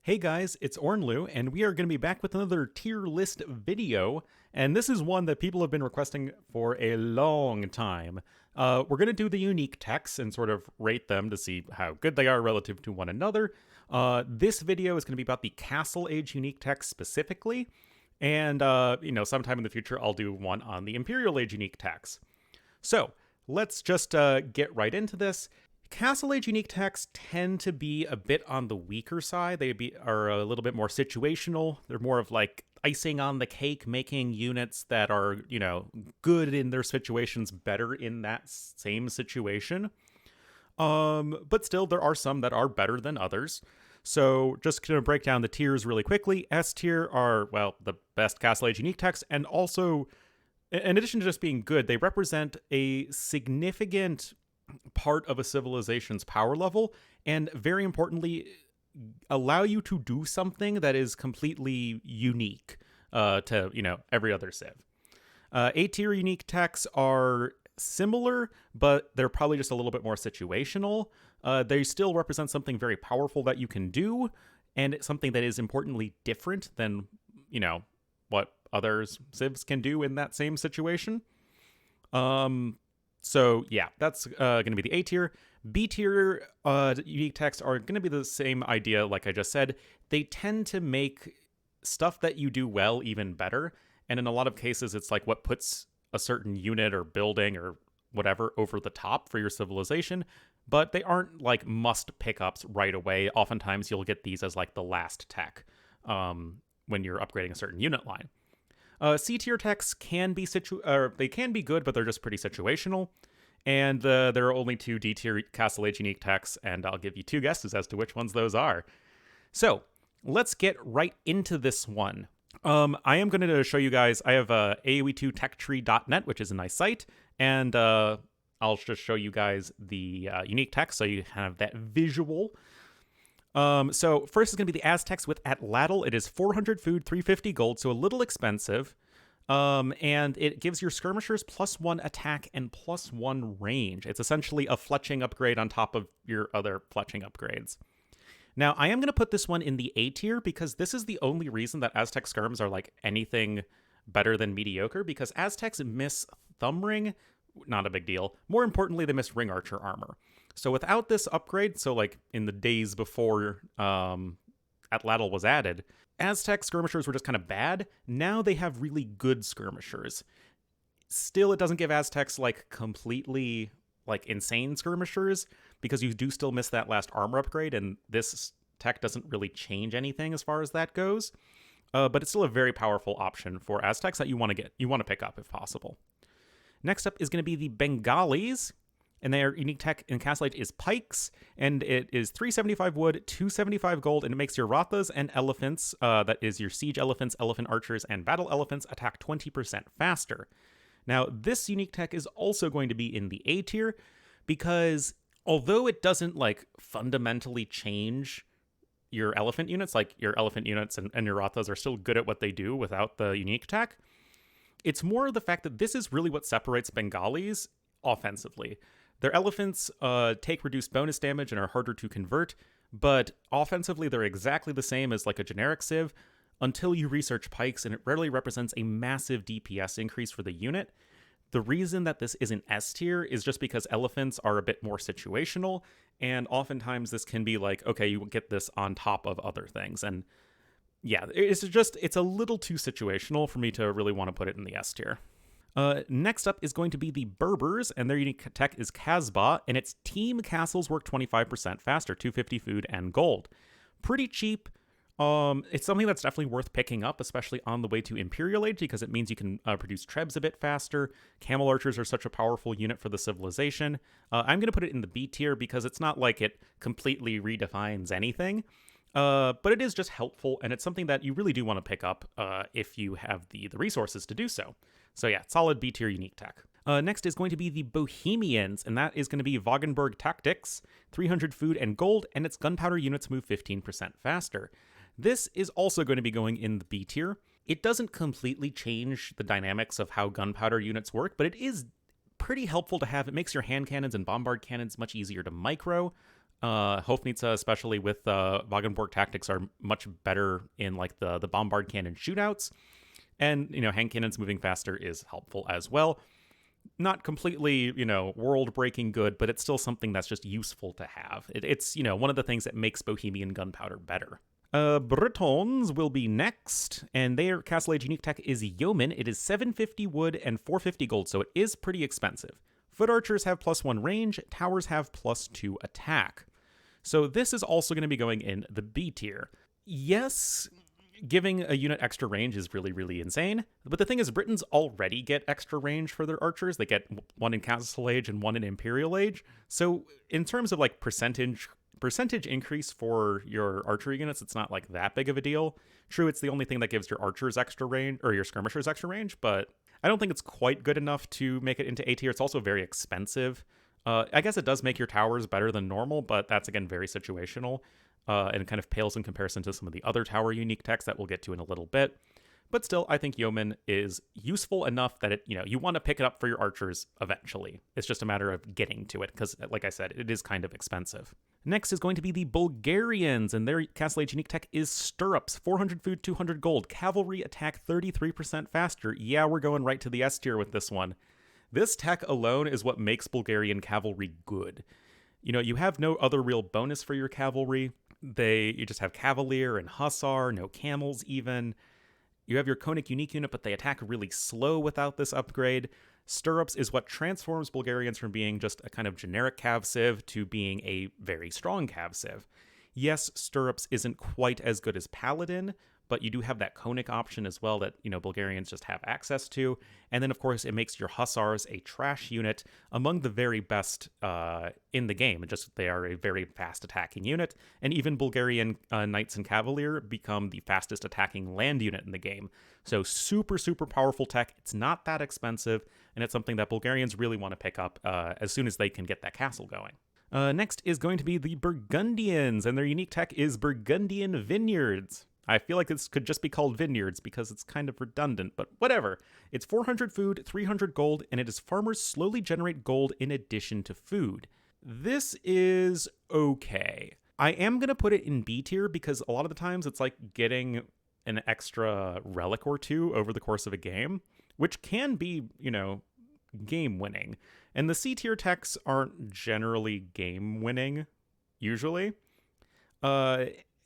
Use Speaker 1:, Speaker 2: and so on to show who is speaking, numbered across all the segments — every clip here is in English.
Speaker 1: Hey guys, it's Ornlu, and we are going to be back with another tier list video, and this is one that people have been requesting for a long time. We're going to do the unique techs and sort of rate them to see how good they are relative to one another. This video is going to be about the Castle Age unique techs specifically, and sometime in the future I'll do one on the Imperial Age unique techs. So, let's just get right into this. Castle Age unique techs tend to be a bit on the weaker side. Are a little bit more situational. They're more of like icing on the cake, making units that are, good in their situations better in that same situation. But still, there are some that are better than others. So just going to break down the tiers really quickly. S tier are, well, the best Castle Age unique techs, and also, in addition to just being good, they represent a significant part of a civilization's power level, and very importantly, allow you to do something that is completely unique to every other civ. A tier unique techs are similar, but they're probably just a little bit more situational. They still represent something very powerful that you can do, and something that is importantly different than what others civs can do in that same situation. So yeah, that's going to be the A tier. B tier unique techs are going to be the same idea like I just said. They tend to make stuff that you do well even better. And in a lot of cases, it's like what puts a certain unit or building or whatever over the top for your civilization. But they aren't like must pickups right away. Oftentimes you'll get these as like the last tech when you're upgrading a certain unit line. C tier techs can be they can be good, but they're just pretty situational. And there are only two D tier Castle Age unique techs, and I'll give you two guesses as to which ones those are. So let's get right into this one. I am going to show you guys. I have AoE2 techtree.net, which is a nice site, and I'll just show you guys the unique techs so you have that visual. So first is going to be the Aztecs with Atlatl. It is 400 food, 350 gold, so a little expensive. And it gives your skirmishers +1 attack and +1 range. It's essentially a fletching upgrade on top of your other fletching upgrades. Now, I am going to put this one in the A tier because this is the only reason that Aztec skirms are like anything better than mediocre, because Aztecs miss thumb ring, not a big deal. More importantly, they miss ring archer armor. So without this upgrade, so like in the days before Atlatl was added, Aztec skirmishers were just kind of bad. Now they have really good skirmishers. Still, it doesn't give Aztecs like completely like insane skirmishers, because you do still miss that last armor upgrade, and this tech doesn't really change anything as far as that goes. But it's still a very powerful option for Aztecs that you want to pick up if possible. Next up is going to be the Bengalis. And their unique tech in Castle Age is Pikes, and it is 375 wood, 275 gold, and it makes your Rathas and elephants, that is your siege elephants, elephant archers, and battle elephants, attack 20% faster. Now, this unique tech is also going to be in the A tier, because although it doesn't like fundamentally change your elephant units, like your elephant units and your Rathas are still good at what they do without the unique tech, it's more the fact that this is really what separates Bengalis offensively. Their elephants take reduced bonus damage and are harder to convert, but offensively they're exactly the same as like a generic civ until you research Pikes, and it rarely represents a massive DPS increase for the unit. The reason that this isn't S tier is just because elephants are a bit more situational, and oftentimes this can be like, okay, you get this on top of other things. And yeah, it's a little too situational for me to really want to put it in the S tier. Next up is going to be the Berbers, and their unique tech is Casbah, and its team castles work 25% faster, 250 food and gold. Pretty cheap. It's something that's definitely worth picking up, especially on the way to Imperial Age, because it means you can produce trebs a bit faster. Camel archers are such a powerful unit for the civilization. I'm going to put it in the B tier because it's not like it completely redefines anything. But it is just helpful, and it's something that you really do want to pick up if you have the resources to do so. So yeah, solid B tier unique tech. Next is going to be the Bohemians, and that is going to be Wagenburg Tactics, 300 food and gold, and its gunpowder units move 15% faster. This is also going to be going in the B tier. It doesn't completely change the dynamics of how gunpowder units work, but it is pretty helpful to have. It makes your hand cannons and bombard cannons much easier to micro. Hofnitsa, especially with Wagenburg tactics, are much better in like the bombard cannon shootouts. And, hand cannons moving faster is helpful as well. Not completely, world breaking good, but it's still something that's just useful to have. It's, one of the things that makes Bohemian gunpowder better. Bretons will be next, and their Castle Age unique tech is Yeoman. It is 750 wood and 450 gold, so it is pretty expensive. Foot archers have +1 range, towers have +2 attack. So this is also going to be going in the B tier. Yes, giving a unit extra range is really, really insane. But the thing is, Britons already get extra range for their archers. They get one in Castle Age and one in Imperial Age. So in terms of like percentage increase for your archery units, it's not like that big of a deal. True, it's the only thing that gives your archers extra range, or your skirmishers extra range, but I don't think it's quite good enough to make it into A tier. It's also very expensive. I guess it does make your towers better than normal, but that's, again, very situational, and kind of pales in comparison to some of the other tower unique techs that we'll get to in a little bit. But still, I think Yeoman is useful enough that you want to pick it up for your archers eventually. It's just a matter of getting to it, because, like I said, it is kind of expensive. Next is going to be the Bulgarians, and their Castle Age unique tech is Stirrups, 400 food, 200 gold. Cavalry attack 33% faster. Yeah, we're going right to the S tier with this one. This tech alone is what makes Bulgarian cavalry good. You have no other real bonus for your cavalry. You just have Cavalier and Hussar, no camels even. You have your Konik unique unit, but they attack really slow without this upgrade. Stirrups is what transforms Bulgarians from being just a kind of generic cav civ to being a very strong cav civ. Yes, Stirrups isn't quite as good as Paladin, but you do have that Konik option as well that, Bulgarians just have access to. And then, of course, it makes your Hussars a trash unit among the very best in the game. They are a very fast attacking unit. And even Bulgarian Knights and Cavalier become the fastest attacking land unit in the game. So super, super powerful tech. It's not that expensive, and it's something that Bulgarians really want to pick up as soon as they can get that castle going. Next is going to be the Burgundians, and their unique tech is Burgundian Vineyards. I feel like this could just be called Vineyards because it's kind of redundant, but whatever. It's 400 food, 300 gold, and it is farmers slowly generate gold in addition to food. This is okay. I am going to put it in B tier because a lot of the times it's like getting an extra relic or two over the course of a game, which can be, game winning. And the C tier techs aren't generally game winning, usually.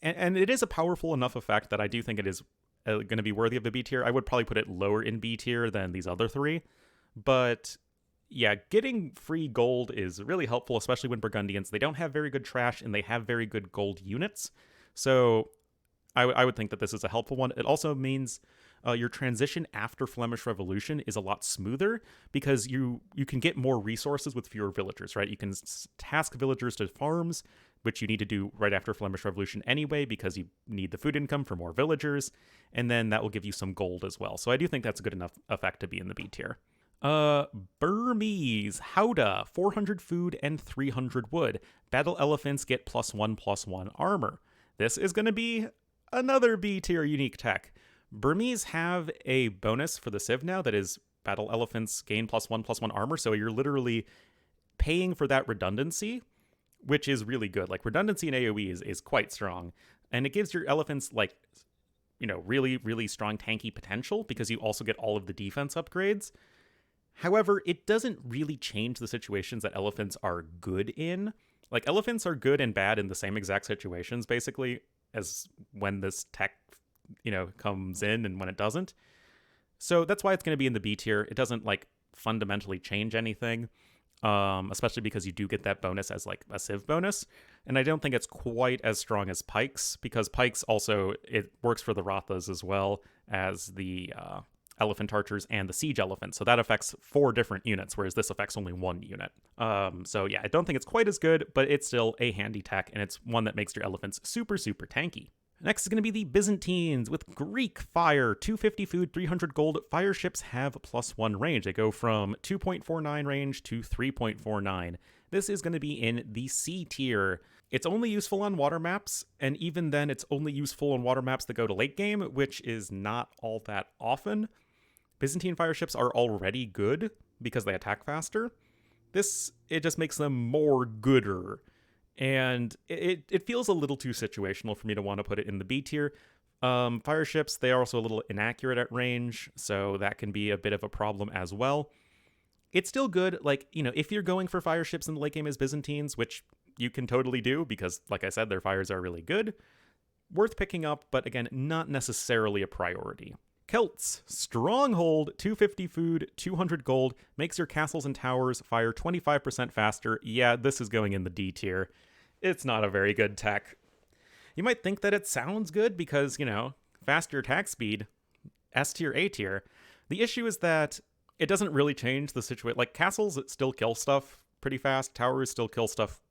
Speaker 1: And it is a powerful enough effect that I do think it is going to be worthy of the B tier. I would probably put it lower in B tier than these other three. But yeah, getting free gold is really helpful, especially when Burgundians, they don't have very good trash and they have very good gold units. So I would think that this is a helpful one. It also means your transition after Flemish Revolution is a lot smoother because you can get more resources with fewer villagers, right? You can task villagers to farms, which you need to do right after Flemish Revolution anyway because you need the food income for more villagers, and then that will give you some gold as well. So I do think that's a good enough effect to be in the B tier. Burmese, Howdah, 400 food and 300 wood. Battle elephants get +1/+1 armor. This is going to be another B tier unique tech. Burmese have a bonus for the Civ now that is battle elephants gain +1/+1 armor, so you're literally paying for that redundancy, which is really good. Like, redundancy in AoE is quite strong, and it gives your elephants, like, really, really strong tanky potential because you also get all of the defense upgrades. However, it doesn't really change the situations that elephants are good in. Like, elephants are good and bad in the same exact situations, basically, as when this tech, comes in and when it doesn't. So that's why it's going to be in the B tier. It doesn't, like, fundamentally change anything. Especially because you do get that bonus as like a Civ bonus. And I don't think it's quite as strong as Pikes, because Pikes also, it works for the Rathas as well as the Elephant Archers and the Siege Elephant. So that affects 4 different units, whereas this affects only 1 unit. So yeah, I don't think it's quite as good, but it's still a handy tech, and it's one that makes your elephants super, super tanky. Next is going to be the Byzantines with Greek Fire, 250 food, 300 gold. Fire ships have +1 range. They go from 2.49 range to 3.49. This is going to be in the C tier. It's only useful on water maps, and even then it's only useful on water maps that go to late game, which is not all that often. Byzantine fire ships are already good because they attack faster. It just makes them more gooder. And it feels a little too situational for me to want to put it in the B tier. Fire ships, they are also a little inaccurate at range, so that can be a bit of a problem as well. It's still good, like, if you're going for fire ships in the late game as Byzantines, which you can totally do because, like I said, their fires are really good, worth picking up, but again, not necessarily a priority. Celts Stronghold, 250 food, 200 gold, makes your castles and towers fire 25% faster. Yeah, this is going in the D tier. It's not a very good tech. You might think that it sounds good because, faster attack speed, S tier, A tier. The issue is that it doesn't really change the situation. Like, castles still kill stuff pretty fast, towers still kill stuff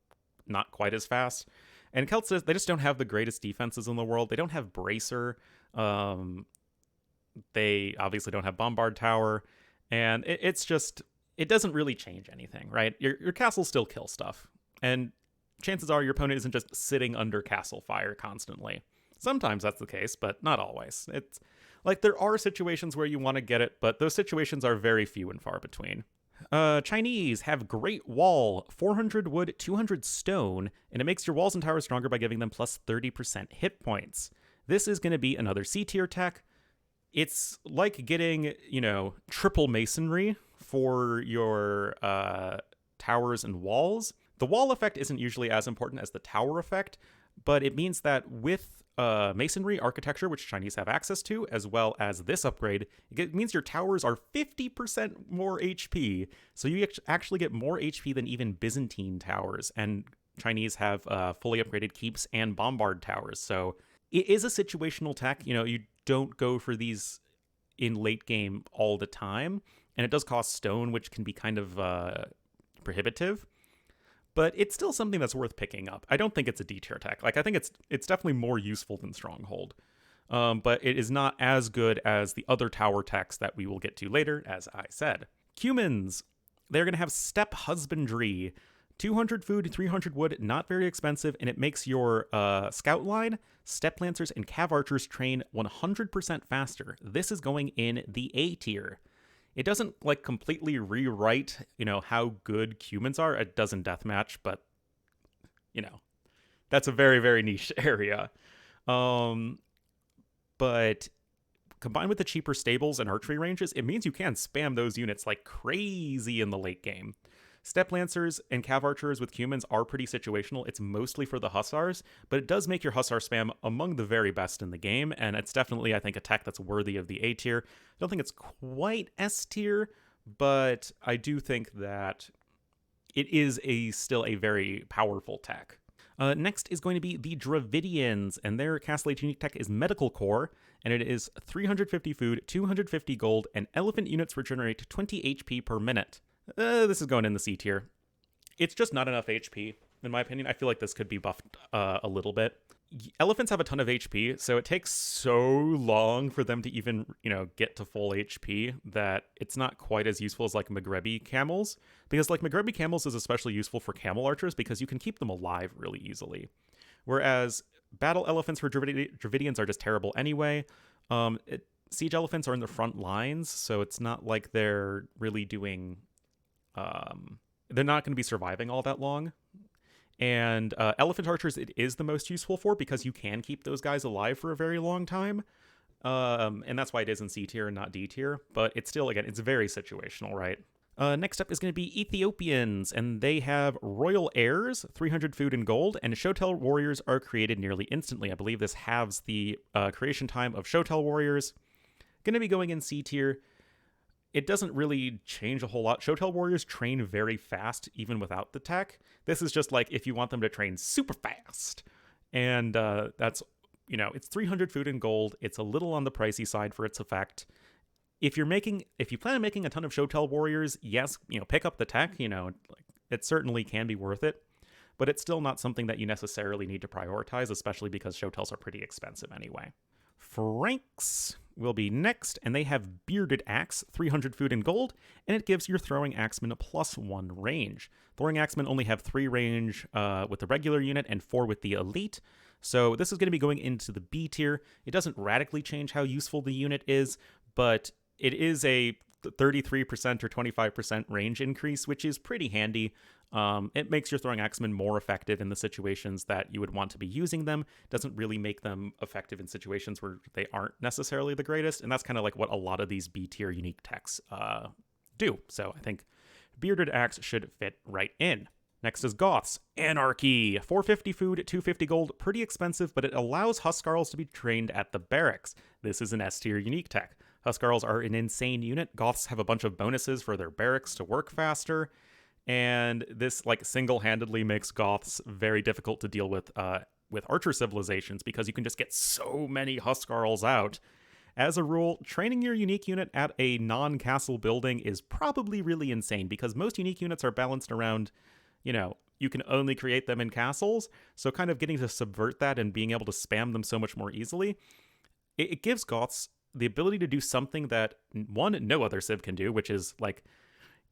Speaker 1: not quite as fast. And Celts, they just don't have the greatest defenses in the world. They don't have Bracer. They obviously don't have Bombard Tower. And it doesn't really change anything, right? Your castles still kill stuff. And chances are your opponent isn't just sitting under castle fire constantly. Sometimes that's the case, but not always. It's like there are situations where you want to get it, but those situations are very few and far between. Chinese have Great Wall, 400 wood, 200 stone, and it makes your walls and towers stronger by giving them plus 30% hit points. This is going to be another C tier tech. It's like getting, triple masonry for your towers and walls. The wall effect isn't usually as important as the tower effect, but it means that with masonry architecture, which Chinese have access to, as well as this upgrade, it means your towers are 50% more HP. So you actually get more HP than even Byzantine towers, and Chinese have fully upgraded keeps and bombard towers. So it is a situational tech. You don't go for these in late game all the time, and it does cost stone, which can be kind of prohibitive. But it's still something that's worth picking up. I don't think it's a D tier tech. Like, I think it's definitely more useful than Stronghold. But it is not as good as the other tower techs that we will get to later, as I said. Cumans, they're going to have Steppe Husbandry. 200 food, 300 wood, not very expensive, and it makes your scout line, steppe lancers, and cav archers train 100% faster. This is going in the A tier. It doesn't completely rewrite, how good Cumans are. It does in Deathmatch, but that's a very, very niche area. But combined with the cheaper stables and archery ranges, it means you can spam those units like crazy in the late game. Steppe Lancers and Cav Archers with Cumans are pretty situational. It's mostly for the Hussars, but it does make your Hussar spam among the very best in the game, and it's definitely, I think, a tech that's worthy of the A tier. I don't think it's quite S tier, but I do think that it is still a very powerful tech. Next is going to be the Dravidians, and their Castle Age unique tech is Medical Core, and it is 350 food, 250 gold, and elephant units regenerate 20 HP per minute. This is going in the C tier. It's just not enough HP, in my opinion. I feel like this could be buffed a little bit. Elephants have a ton of HP, so it takes so long for them to even, get to full HP that it's not quite as useful as Maghrebi camels. Because Maghrebi camels is especially useful for camel archers because you can keep them alive really easily. Whereas battle elephants for Dravidians are just terrible anyway. Siege elephants are in the front lines, so it's not like they're really doing... they're not going to be surviving all that long. And elephant archers, it is the most useful for because you can keep those guys alive for a very long time. And that's why it is in C tier and not D tier. But it's still, again, it's very situational, right? Next up is going to be Ethiopians, and they have royal heirs, 300 food and gold, and Shotel warriors are created nearly instantly. I believe this halves the creation time of Shotel warriors. Going to be going in C tier. It doesn't really change a whole lot. Shotel warriors train very fast, even without the tech. This is just if you want them to train super fast. And that's, it's 300 food and gold. It's a little on the pricey side for its effect. If you plan on making a ton of Shotel warriors, yes, pick up the tech. It certainly can be worth it. But it's still not something that you necessarily need to prioritize, especially because Shotels are pretty expensive anyway. Franks will be next, and they have Bearded Axe, 300 food and gold, and it gives your Throwing Axemen a +1 range. Throwing Axemen only have 3 range with the regular unit and 4 with the elite, so this is going to be going into the B tier. It doesn't radically change how useful the unit is, but it is a 33% or 25% range increase, which is pretty handy. It makes your throwing axemen more effective in the situations that you would want to be using them. Doesn't really make them effective in situations where they aren't necessarily the greatest, and that's kind of like what a lot of these B tier unique techs do. So I think Bearded Axe should fit right in. Next is Goths. Anarchy. 450 food, 250 gold. Pretty expensive, but it allows Huskarls to be trained at the barracks. This is an S tier unique tech. Huskarls are an insane unit. Goths have a bunch of bonuses for their barracks to work faster. And this like single-handedly makes Goths very difficult to deal with archer civilizations because you can just get so many Huskarls out. As a rule, training your unique unit at a non-castle building is probably really insane because most unique units are balanced around, you can only create them in castles. So kind of getting to subvert that and being able to spam them so much more easily, it gives Goths the ability to do something that, one, no other civ can do, which is like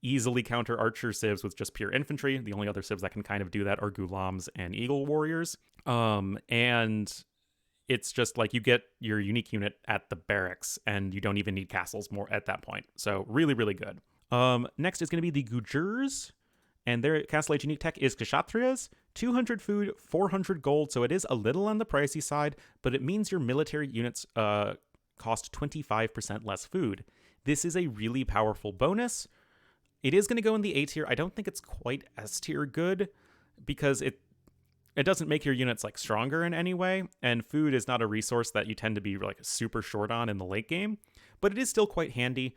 Speaker 1: easily counter archer civs with just pure infantry. The only other civs that can kind of do that are Gulams and Eagle Warriors. And it's just like you get your unique unit at the barracks and you don't even need castles more at that point. So really, really good. Next is going to be the Gujers, and their Castle Age unique tech is Kshatriyas. 200 food, 400 gold, so it is a little on the pricey side, but it means your military units cost 25% less food. This is a really powerful bonus. It is going to go in the A tier. I don't think it's quite S tier good because it doesn't make your units like stronger in any way, and food is not a resource that you tend to be like super short on in the late game, but it is still quite handy.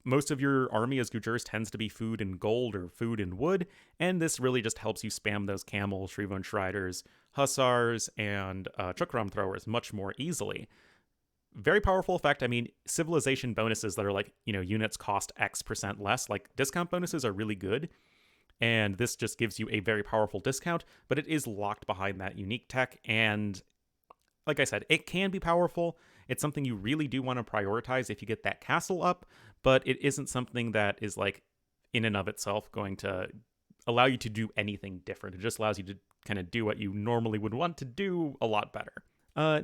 Speaker 1: Most of your army as Gujers tends to be food and gold or food and wood, and this really just helps you spam those camels, Shrivon Schreiders, Hussars, and Chukram throwers much more easily. Very powerful effect. I mean, civilization bonuses that are like, units cost X% less, like discount bonuses are really good. And this just gives you a very powerful discount, but it is locked behind that unique tech. And like I said, it can be powerful. It's something you really do want to prioritize if you get that castle up, but it isn't something that is like in and of itself going to allow you to do anything different. It just allows you to kind of do what you normally would want to do a lot better.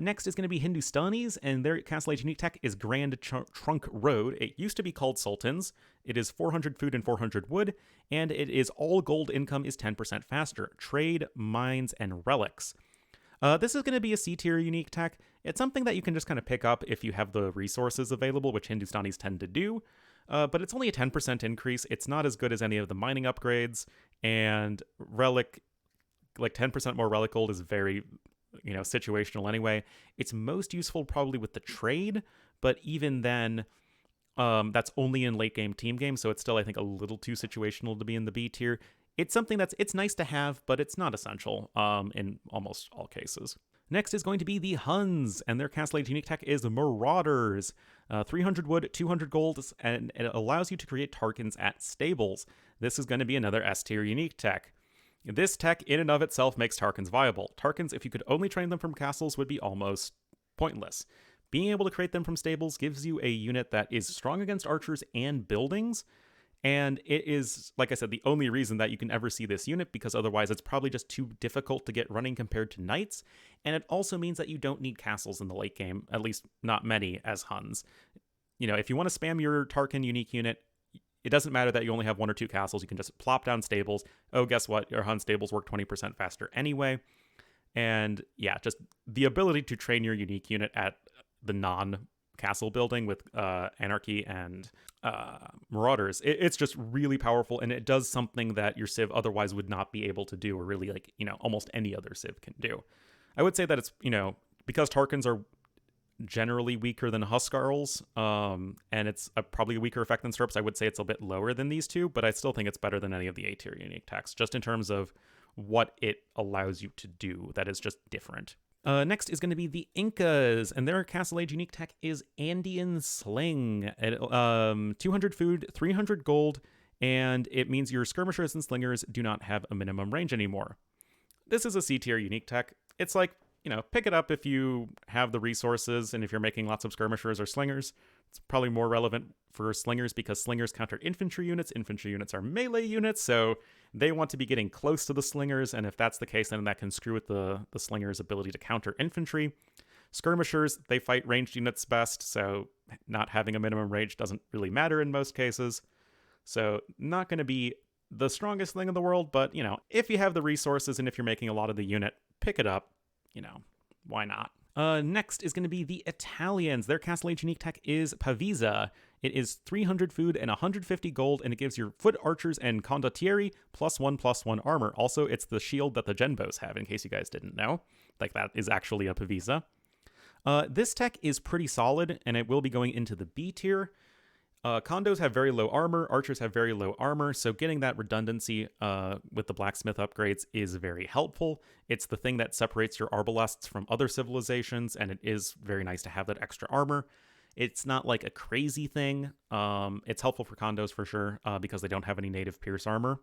Speaker 1: Next is going to be Hindutanis, and their Castle Age unique tech is Grand Trunk Road. It used to be called Sultans. It is 400 food and 400 wood, and it is all gold income is 10% faster. Trade, mines, and relics. This is going to be a C tier unique tech. It's something that you can just kind of pick up if you have the resources available, which Hindustanis tend to do. But it's only a 10% increase. It's not as good as any of the mining upgrades, and relic, like 10% more relic gold is very situational anyway. It's most useful probably with the trade, but even then, that's only in late game team games, so it's still, I think, a little too situational to be in the B tier. It's something it's nice to have, but it's not essential in almost all cases. Next is going to be the Huns, and their Castle Age unique tech is Marauders. 300 wood, 200 gold, and it allows you to create Tarkans at stables. This is going to be another S tier unique tech. This tech in and of itself makes Tarkans viable. Tarkans, if you could only train them from castles, would be almost pointless. Being able to create them from stables gives you a unit that is strong against archers and buildings, and it is, like I said, the only reason that you can ever see this unit, because otherwise it's probably just too difficult to get running compared to knights, and it also means that you don't need castles in the late game, at least not many as Huns. If you want to spam your Tarkan unique unit, it doesn't matter that you only have 1 or 2 castles. You can just plop down stables. Oh, guess what? Your Hun stables work 20% faster anyway. And yeah, just the ability to train your unique unit at the non-castle building with Anarchy and Marauders, it's just really powerful, and it does something that your civ otherwise would not be able to do, or really almost any other civ can do. I would say that it's, because Tarkans are generally weaker than Huskarls, and it's probably a weaker effect than Stirps. I would say it's a bit lower than these two, but I still think it's better than any of the A tier unique techs, just in terms of what it allows you to do that is just different. Next is going to be the Incas, and their Castle Age unique tech is Andean Sling. 200 food, 300 gold, and it means your skirmishers and slingers do not have a minimum range anymore. This is a C tier unique tech. It's like, pick it up if you have the resources, and if you're making lots of skirmishers or slingers. It's probably more relevant for slingers because slingers counter infantry units. Infantry units are melee units, so they want to be getting close to the slingers, and if that's the case, then that can screw with the slinger's ability to counter infantry. Skirmishers, they fight ranged units best, so not having a minimum range doesn't really matter in most cases. So not going to be the strongest thing in the world, but, if you have the resources and if you're making a lot of the unit, pick it up. Why not? Next is going to be the Italians. Their Castle Age unique tech is Pavisa. It is 300 food and 150 gold, and it gives your foot archers and condottieri +1/+1 armor. Also, it's the shield that the Genbos have, in case you guys didn't know. Like, that is actually a Pavisa. This tech is pretty solid, and it will be going into the B tier. Condos have very low armor, archers have very low armor, so getting that redundancy with the blacksmith upgrades is very helpful. It's the thing that separates your arbalests from other civilizations, and it is very nice to have that extra armor. It's not like a crazy thing. It's helpful for condos for sure, because they don't have any native pierce armor.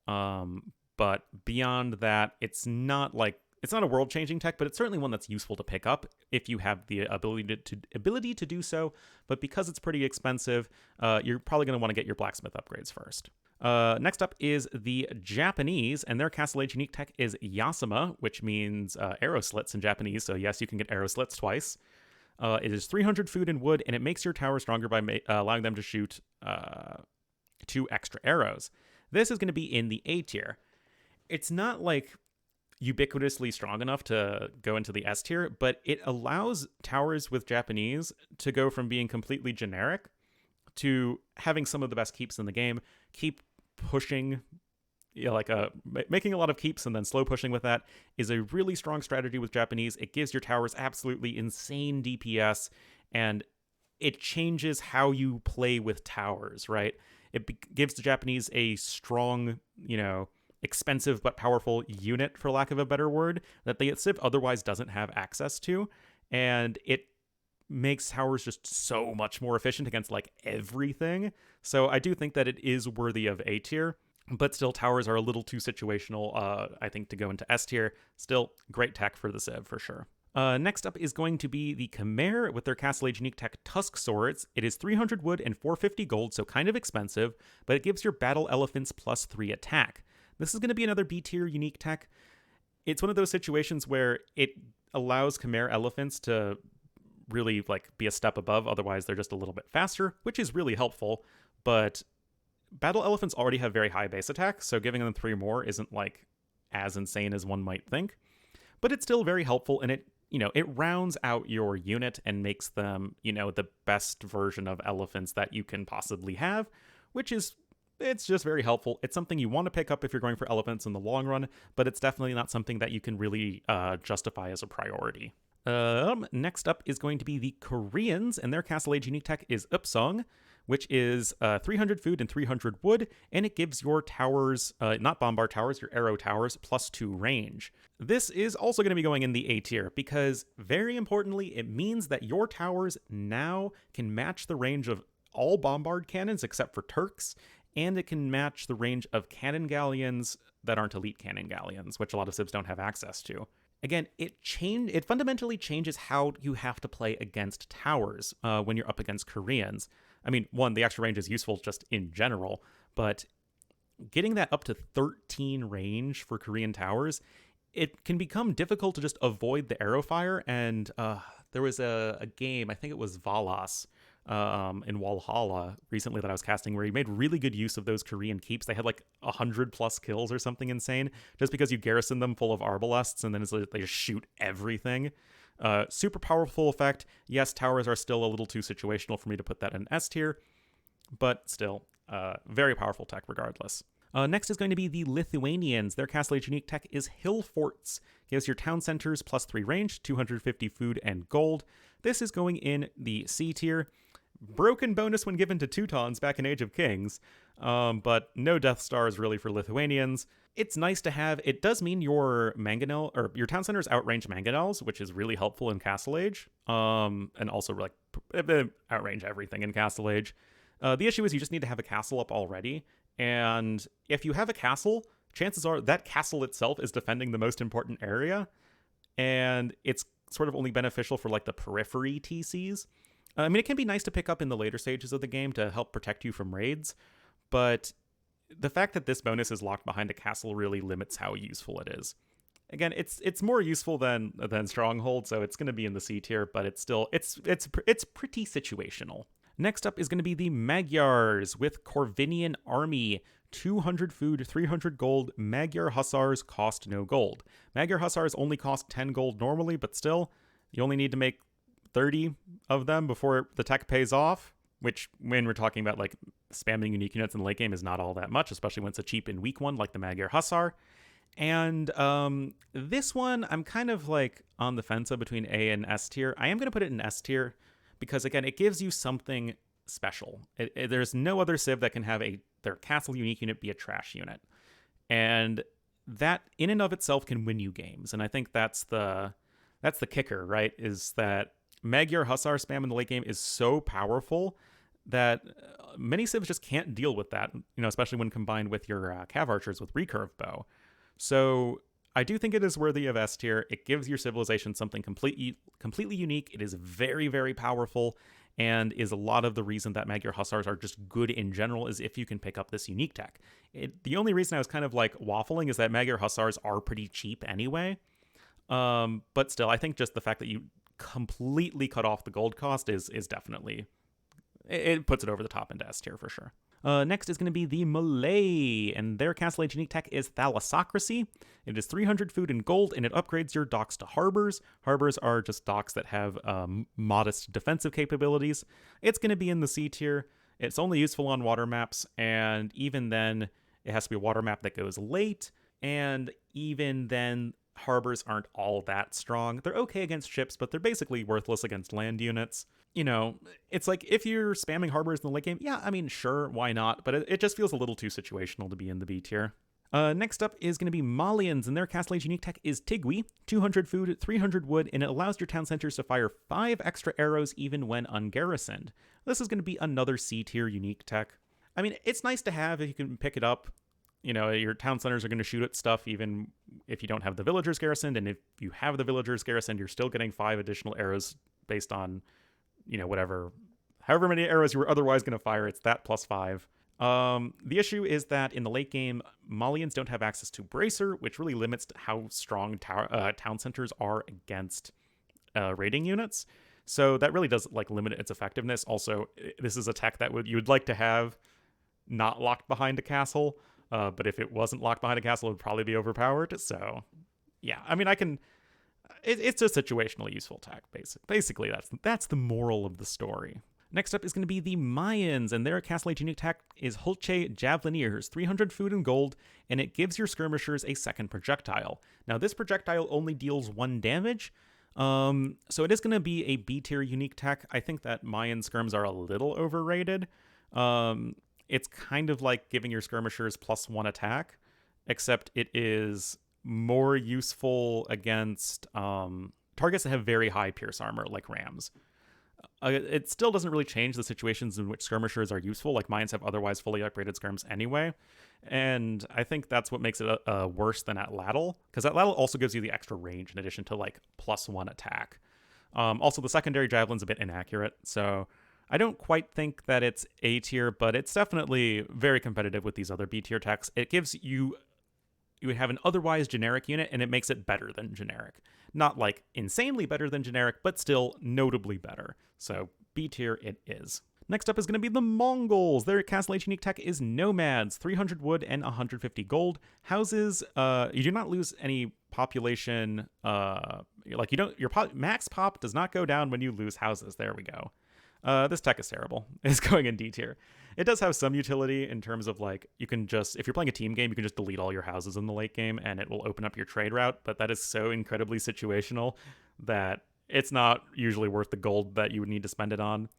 Speaker 1: But beyond that, it's not a world-changing tech, but it's certainly one that's useful to pick up if you have the ability to do so. But because it's pretty expensive, you're probably going to want to get your blacksmith upgrades first. Next up is the Japanese, and their Castle Age unique tech is Yasuima, which means arrow slits in Japanese. So yes, you can get arrow slits twice. It is 300 food and wood, and it makes your tower stronger by allowing them to shoot 2 extra arrows. This is going to be in the A tier. It's not ubiquitously strong enough to go into the S tier, but it allows towers with Japanese to go from being completely generic to having some of the best keeps in the game. Keep pushing, making a lot of keeps and then slow pushing with that is a really strong strategy with Japanese. It gives your towers absolutely insane DPS, and it changes how you play with towers, right? It gives the Japanese a strong, expensive but powerful unit, for lack of a better word, that the Civ otherwise doesn't have access to, and it makes towers just so much more efficient against everything. So I do think that it is worthy of A tier, but still towers are a little too situational, I think, to go into S tier. Still great tech for the Civ for sure. Next up is going to be the Khmer with their Castle Age unique tech Tusk Swords. It is 300 wood and 450 gold, so kind of expensive, but it gives your battle elephants +3 attack. This is going to be another B tier unique tech. It's one of those situations where it allows Khmer elephants to really be a step above. Otherwise, they're just a little bit faster, which is really helpful. But battle elephants already have very high base attack, so giving them 3 more isn't as insane as one might think. But it's still very helpful, and it rounds out your unit and makes them, the best version of elephants that you can possibly have, which is it's just very helpful. It's something you want to pick up if you're going for elephants in the long run, but it's definitely not something that you can really justify as a priority. Next up is going to be the Koreans, and their Castle Age unique tech is Upsong, which is 300 food and 300 wood, and it gives your towers, not bombard towers, your arrow towers, +2 range. This is also going to be going in the A tier, because very importantly, it means that your towers now can match the range of all bombard cannons except for Turks, and it can match the range of cannon galleons that aren't elite cannon galleons, which a lot of civs don't have access to. Again, it fundamentally changes how you have to play against towers when you're up against Koreans. I mean, one, the extra range is useful just in general, but getting that up to 13 range for Korean towers, it can become difficult to just avoid the arrow fire. And there was a game, I think it was Valas, in Walhalla recently that I was casting, where he made really good use of those Korean keeps. They had 100+ kills or something insane, just because you garrison them full of arbalests and then they just shoot everything. Super powerful effect. Yes, towers are still a little too situational for me to put that in S tier, but still very powerful tech regardless. Next is going to be the Lithuanians. Their Castle Age unique tech is Hill Forts. Gives your town centers +3 range, 250 food and gold. This is going in the C tier. Broken bonus when given to Teutons back in Age of Kings, but no Death Stars really for Lithuanians. It's nice to have. It does mean your mangonel, or your town centers outrange mangonels, which is really helpful in Castle Age, and also outrange everything in Castle Age. The issue is you just need to have a castle up already, and if you have a castle, chances are that castle itself is defending the most important area, and it's sort of only beneficial for the periphery TCs. I mean, it can be nice to pick up in the later stages of the game to help protect you from raids, but the fact that this bonus is locked behind a castle really limits how useful it is. Again, it's more useful than Stronghold, so it's going to be in the C tier, but it's pretty situational. Next up is going to be the Magyars with Corvinian Army. 200 food, 300 gold. Magyar Hussars cost no gold. Magyar Hussars only cost 10 gold normally, but still, you only need to make 30 of them before the tech pays off, which, when we're talking about like spamming unique units in the late game, is not all that much, especially when it's a cheap and weak one like the Magyar Hussar. And this one, I'm kind of like on the fence of between A and S tier. I am going to put it in S tier because, again, it gives you something special. There's no other civ that can have their castle unique unit be a trash unit. And that in and of itself can win you games. And I think that's the kicker, right? Is that Magyar Hussar spam in the late game is so powerful that many civs just can't deal with that, especially when combined with your cav archers with recurve bow. So I do think it is worthy of S tier. It gives your civilization something completely unique. It is very, very powerful, and is a lot of the reason that Magyar Hussars are just good in general, is if you can pick up this unique tech. The only reason I was kind of like waffling is that Magyar Hussars are pretty cheap anyway. But still, I think just the fact that you completely cut off the gold cost is definitely, it puts it over the top into S tier for sure. Next is going to be the Malay, and their Castle Age unique tech is Thalassocracy. It is 300 food and gold, and it upgrades your docks to harbors. Harbors are just docks that have modest defensive capabilities. It's going to be in the C tier. It's only useful on water maps, and even then, it has to be a water map that goes late, and even then, harbors aren't all that strong. They're okay against ships, but they're basically worthless against land units. It's like if you're spamming harbors in the late game, yeah, I mean, sure, why not? But it just feels a little too situational to be in the B tier. Next up is going to be Malians, and their Castle Age unique tech is Tigui, 200 food, 300 wood, and it allows your town centers to fire 5 extra arrows even when ungarrisoned. This is going to be another C tier unique tech. I mean, it's nice to have if you can pick it up. Your town centers are going to shoot at stuff even if you don't have the villagers garrisoned, and if you have the villagers garrisoned, you're still getting 5 additional arrows based on however many arrows you were otherwise going to fire. It's that plus 5. The issue is that in the late game, Malians don't have access to Bracer, which really limits how strong town centers are against raiding units. So that really does limit its effectiveness. Also, this is a tech that you would like to have not locked behind a castle, but if it wasn't locked behind a castle, it would probably be overpowered. So yeah, I mean, it's a situationally useful tech, basically. That's the moral of the story. Next up is going to be the Mayans, and their Castle Age unique tech is Hulce Javelineers, 300 food and gold, and it gives your skirmishers a second projectile. Now, this projectile only deals 1 damage, so it is going to be a B tier unique tech. I think that Mayan skirms are a little overrated. It's kind of like giving your skirmishers +1 attack, except it is more useful against targets that have very high pierce armor, like rams. It still doesn't really change the situations in which skirmishers are useful. Like, Mayans have otherwise fully upgraded skirms anyway. And I think that's what makes it worse than Atlatl, because Atlatl also gives you the extra range in addition to +1 attack. Also, the secondary javelin's a bit inaccurate, so I don't quite think that it's A tier, but it's definitely very competitive with these other B tier techs. It gives you have an otherwise generic unit, and it makes it better than generic. Not insanely better than generic, but still notably better. So B tier it is. Next up is going to be the Mongols. Their Castle Age unique tech is Nomads, 300 wood and 150 gold. Houses, you do not lose any population. Your max pop does not go down when you lose houses. There we go. This tech is terrible. It's going in D tier. It does have some utility in terms of you can just, if you're playing a team game, you can just delete all your houses in the late game and it will open up your trade route, but that is so incredibly situational that it's not usually worth the gold that you would need to spend it on.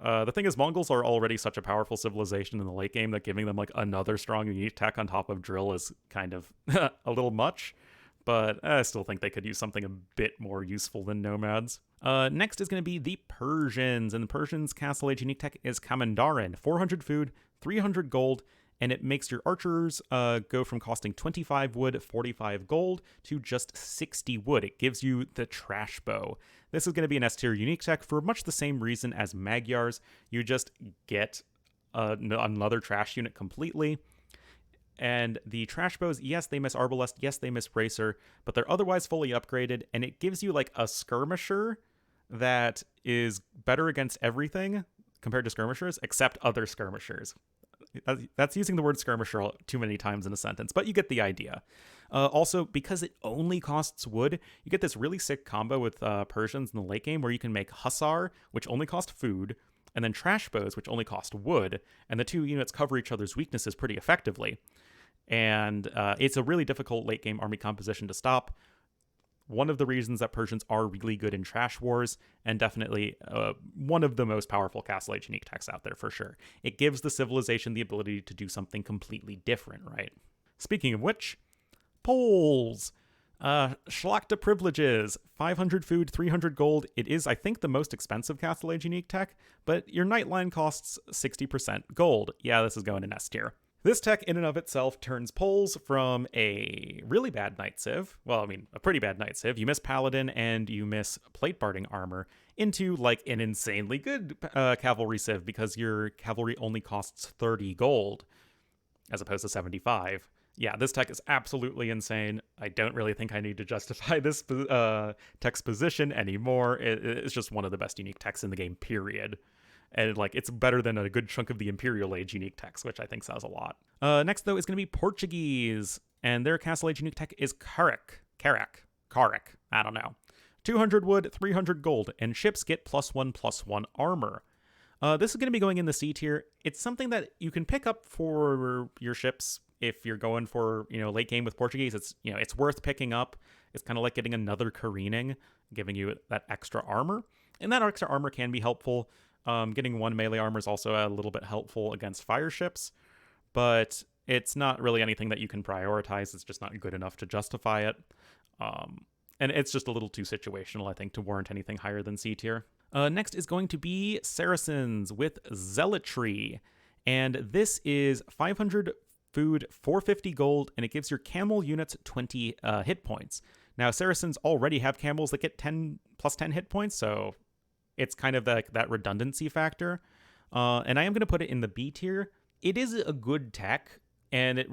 Speaker 1: The thing is, Mongols are already such a powerful civilization in the late game that giving them another strong unique tech on top of drill is kind of a little much, but I still think they could use something a bit more useful than Nomads. Next is going to be the Persians, and the Persians' Castle Age unique tech is Kamandarin, 400 food, 300 gold, and it makes your archers go from costing 25 wood, 45 gold, to just 60 wood. It gives you the trash bow. This is going to be an S tier unique tech for much the same reason as Magyars. You just get another trash unit completely. And the trash bows, yes, they miss Arbalest, yes, they miss Bracer, but they're otherwise fully upgraded, and it gives you like a skirmisher that is better against everything compared to skirmishers, except other skirmishers. That's using the word skirmisher too many times in a sentence, but you get the idea. Also, because it only costs wood, you get this really sick combo with Persians in the late game where you can make Hussar, which only cost food, and then trash bows, which only cost wood, and the two units cover each other's weaknesses pretty effectively. And it's a really difficult late game army composition to stop. One of the reasons that Persians are really good in trash wars, and definitely one of the most powerful Castle Age unique techs out there for sure. It gives the civilization the ability to do something completely different, right? Speaking of which, Poles! Schlachta privileges, 500 food, 300 gold. It is, I think, the most expensive Castle Age unique tech, but your Nightline costs 60% gold. Yeah, this is going in S tier. This tech in and of itself turns Poles from a really bad Knight Civ, well, I mean, a pretty bad Knight Civ, you miss Paladin and you miss Plate Barding armor, into like an insanely good Cavalry Civ because your Cavalry only costs 30 gold as opposed to 75. Yeah, this tech is absolutely insane. I don't really think I need to justify this tech's position anymore. It's just one of the best unique techs in the game, period. And like it's better than a good chunk of the Imperial Age unique techs, which I think says a lot. Next, though, is going to be Portuguese, and their Castle Age unique tech is Karak. I don't know. 200 wood, 300 gold, and ships get +1/+1 armor. This is going to be going in the C tier. It's something that you can pick up for your ships if you're going for, late game with Portuguese. It's worth picking up. It's kind of like getting another careening, giving you that extra armor. And that extra armor can be helpful. Getting one melee armor is also a little bit helpful against fire ships, but it's not really anything that you can prioritize. It's just not good enough to justify it. And it's just a little too situational, I think, to warrant anything higher than C tier. Next is going to be Saracens with Zealotry. And this is 500 food, 450 gold, and it gives your camel units 20 hit points. Now, Saracens already have camels that get 10 plus 10 hit points, so it's kind of that redundancy factor. And I am going to put it in the B tier. It is a good tech, and it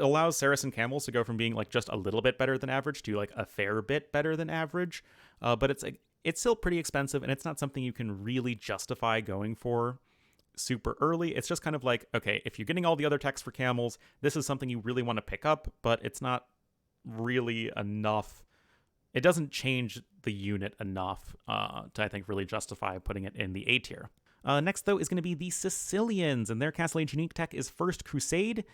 Speaker 1: allows Saracen camels to go from being like just a little bit better than average to like a fair bit better than average. But it's still pretty expensive, and it's not something you can really justify going for super early. It's just kind of like, okay, if you're getting all the other techs for camels, this is something you really want to pick up, but it's not really enough. It doesn't change the unit enough to, I think, really justify putting it in the A tier. Next, though, is going to be the Sicilians, and their Castle Age unique tech is First Crusade.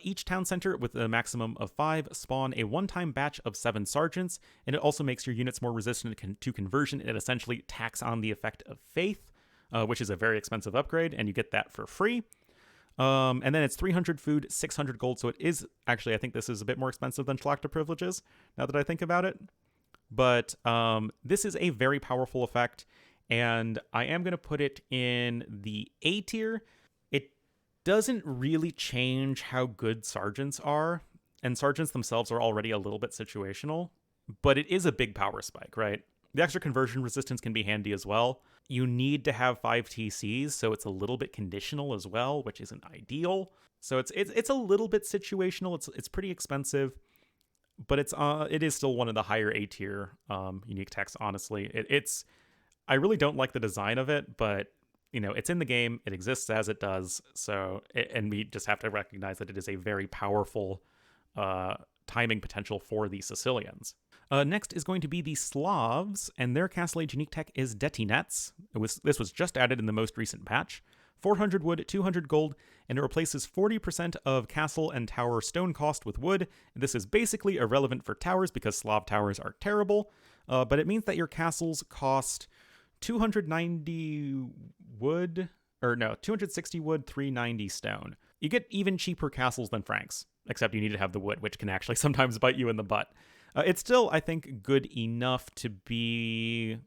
Speaker 1: Each town center with a maximum of 5 spawn a one-time batch of 7 sergeants, and it also makes your units more resistant to conversion. It essentially tacks on the effect of Faith, which is a very expensive upgrade, and you get that for free. And then it's 300 food, 600 gold, so it is actually, I think this is a bit more expensive than Schlachta privileges, now that I think about it. But this is a very powerful effect, and I am going to put it in the A tier. It doesn't really change how good sergeants are, and sergeants themselves are already a little bit situational, but it is a big power spike, right? The extra conversion resistance can be handy as well. You need to have 5 TCs, so it's a little bit conditional as well, which isn't ideal. So it's a little bit situational. It's pretty expensive, but it is still one of the higher A tier unique techs. Honestly, I really don't like the design of it, but it's in the game. It exists as it does. And we just have to recognize that it is a very powerful timing potential for the Sicilians. Next is going to be the Slavs, and their Castle Age unique tech is Detinets. This was just added in the most recent patch. 400 wood, 200 gold, and it replaces 40% of castle and tower stone cost with wood. This is basically irrelevant for towers because Slav towers are terrible, but it means that your castles cost 290 wood, 260 wood, 390 stone. You get even cheaper castles than Franks, except you need to have the wood, which can actually sometimes bite you in the butt. It's still, I think, good enough to be...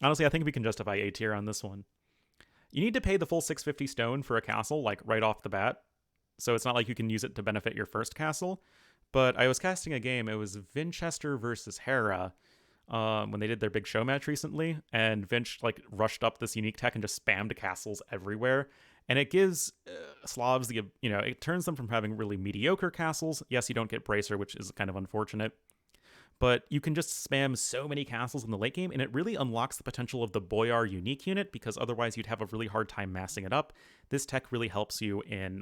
Speaker 1: Honestly, I think we can justify A tier on this one. You need to pay the full 650 stone for a castle, like, right off the bat. So it's not like you can use it to benefit your first castle. But I was casting a game, it was Winchester versus Hera, when they did their big show match recently, and Vinch, rushed up this unique tech and just spammed castles everywhere. And it gives Slavs the, it turns them from having really mediocre castles. Yes, you don't get Bracer, which is kind of unfortunate. But you can just spam so many castles in the late game, and it really unlocks the potential of the Boyar unique unit, because otherwise you'd have a really hard time massing it up. This tech really helps you in,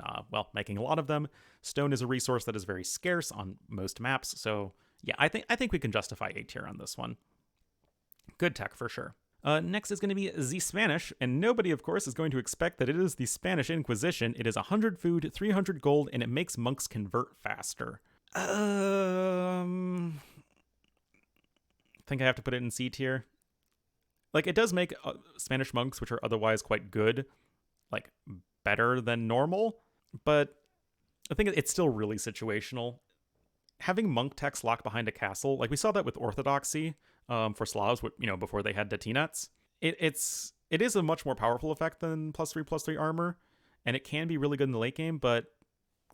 Speaker 1: making a lot of them. Stone is a resource that is very scarce on most maps, so yeah, I think we can justify A tier on this one. Good tech for sure. Next is going to be the Spanish, and nobody, of course, is going to expect that it is the Spanish Inquisition. It is 100 food, 300 gold, and it makes monks convert faster. I think I have to put it in C tier. Like, it does make Spanish monks, which are otherwise quite good, like, better than normal, but I think it's still really situational. Having monk techs locked behind a castle, like we saw that with Orthodoxy for Slavs, before they had Datinats. It is a much more powerful effect than +3/+3 armor, and it can be really good in the late game, but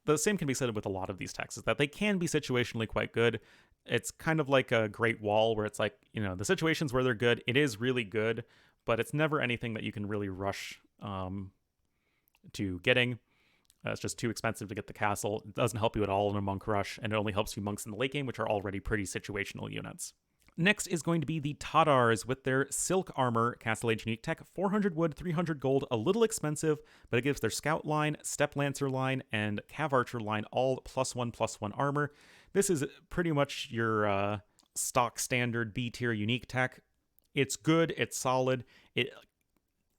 Speaker 1: the same can be said with a lot of these techs, is that they can be situationally quite good. It's kind of like a Great Wall, where it's like, the situations where they're good, it is really good, but it's never anything that you can really rush to getting. It's just too expensive to get the castle. It doesn't help you at all in a monk rush, and it only helps you monks in the late game, which are already pretty situational units. Next is going to be the Tatars with their Silk Armor Castle Age unique tech, 400 wood, 300 gold, a little expensive, but it gives their Scout line, Step Lancer line, and Cav Archer line all +1/+1 armor. This is pretty much your stock standard B tier unique tech. It's good, it's solid, it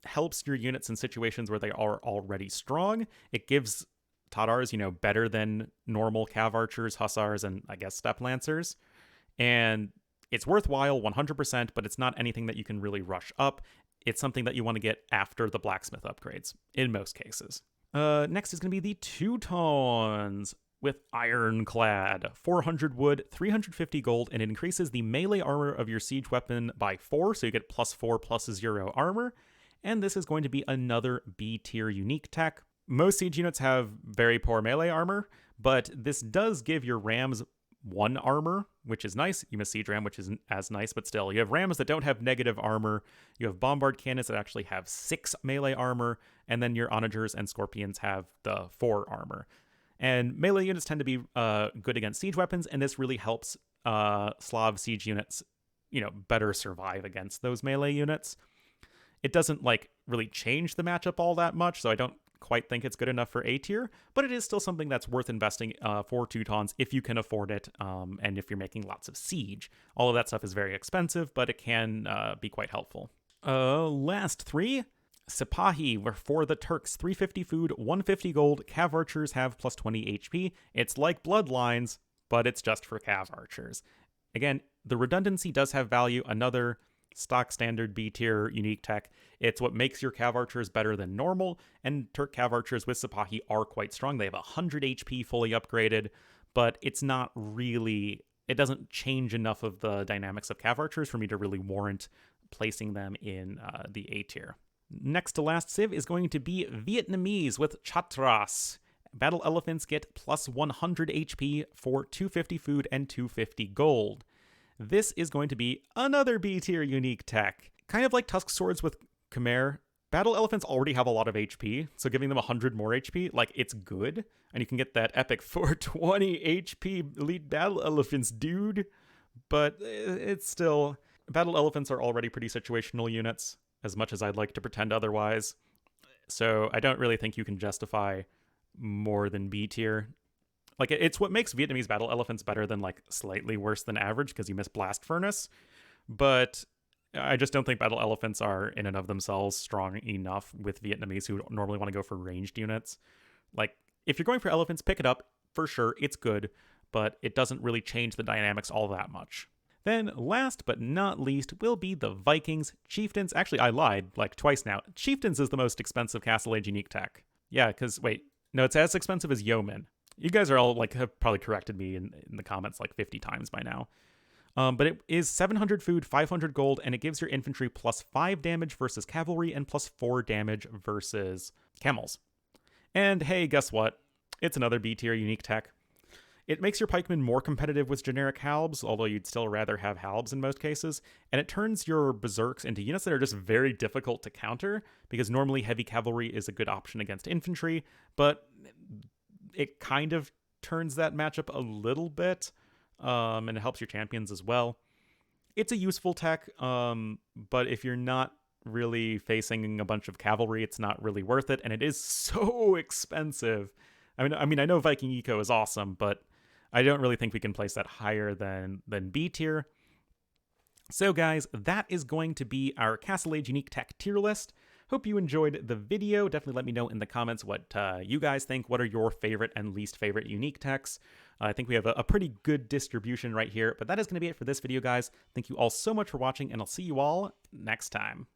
Speaker 1: helps your units in situations where they are already strong. It gives Tatars, better than normal Cav Archers, Hussars, and I guess Step Lancers. And it's worthwhile 100%, but it's not anything that you can really rush up. It's something that you want to get after the blacksmith upgrades, in most cases. Next is going to be the Teutons with Ironclad. 400 wood, 350 gold, and it increases the melee armor of your siege weapon by 4, so you get +4/+0 armor. And this is going to be another B tier unique tech. Most siege units have very poor melee armor, but this does give your rams 1 armor, which is nice. You miss siege ram, which isn't as nice, but still. You have rams that don't have negative armor. You have bombard cannons that actually have 6 melee armor, and then your onagers and scorpions have the 4 armor. And melee units tend to be good against siege weapons, and this really helps Slav siege units, better survive against those melee units. It doesn't really change the matchup all that much, so I don't quite think it's good enough for A tier, but it is still something that's worth investing for Teutons if you can afford it, and if you're making lots of siege. All of that stuff is very expensive, but it can be quite helpful. Last 3. Sipahi were for the Turks, 350 food, 150 gold. Cav Archers have +20 HP. It's like Bloodlines, but it's just for Cav Archers. Again, the redundancy does have value. Another stock standard B tier unique tech. It's what makes your Cav Archers better than normal, and Turk Cav Archers with Sipahi are quite strong. They have 100 HP fully upgraded, but it's not really, it doesn't change enough of the dynamics of Cav Archers for me to really warrant placing them in the A tier. Next to last civ is going to be Vietnamese with Chatras. Battle elephants get +100 HP for 250 food and 250 gold. This is going to be another B tier unique tech. Kind of like Tusk Swords with Khmer, battle elephants already have a lot of HP, so giving them 100 more HP, it's good. And you can get that epic 420 HP elite battle elephants, dude. But it's still, battle elephants are already pretty situational units, as much as I'd like to pretend otherwise. So I don't really think you can justify more than B tier. It's what makes Vietnamese battle elephants better than, slightly worse than average, because you miss Blast Furnace. But I just don't think battle elephants are, in and of themselves, strong enough with Vietnamese who normally want to go for ranged units. If you're going for elephants, pick it up. For sure, it's good, but it doesn't really change the dynamics all that much. Then, last but not least, will be the Vikings. Chieftains, actually, I lied, twice now. Chieftains is the most expensive Castle Age unique tech. Yeah, because, wait, no, it's as expensive as Yeoman. You guys are all, have probably corrected me in the comments 50 times by now. But it is 700 food, 500 gold, and it gives your infantry +5 damage versus cavalry and +4 damage versus camels. And hey, guess what? It's another B tier unique tech. It makes your pikemen more competitive with generic halbs, although you'd still rather have halbs in most cases, and it turns your berserks into units that are just very difficult to counter, because normally heavy cavalry is a good option against infantry, but it kind of turns that matchup a little bit, and it helps your champions as well. It's a useful tech, but if you're not really facing a bunch of cavalry, it's not really worth it, and it is so expensive. I mean, I know Viking Eco is awesome, but I don't really think we can place that higher than B tier. So guys, that is going to be our Castle Age Unique Tech tier list. Hope you enjoyed the video. Definitely let me know in the comments what you guys think. What are your favorite and least favorite unique techs? I think we have a pretty good distribution right here, but that is going to be it for this video, guys. Thank you all so much for watching, and I'll see you all next time.